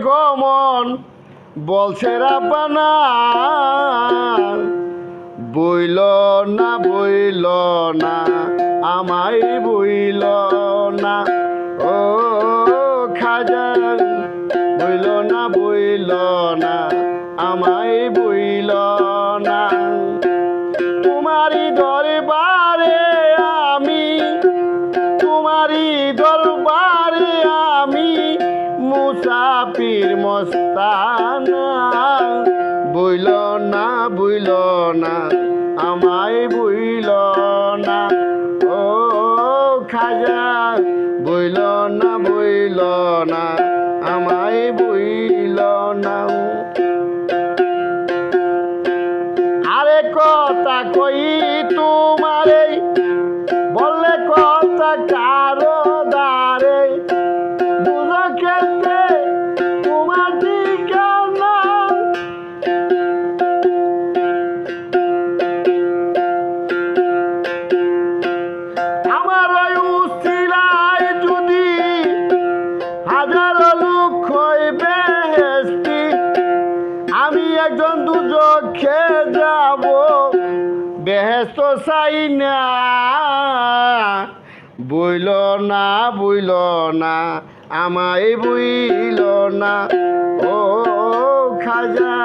common বলছে রাব্বানা বইল না আমায় বইল না ও খাজা বইল না আমায় বইল না তোমারই দরবারে আমি মুসাফির মস্তানা বইল না আমায় বইল না ও খাজা বইল না আমায় বইল না আরে কথা কই তোমারে বললে কথা কারো দারে বুঝো খেতে তোমার ঠিকানা আমার ওই উসিলায় যদি হাজারো লোক হইবে হেস্তি আমি একজন দুজখে যাব বেহেস্ত চাই না বইল না আমায় বইল না ও খাজা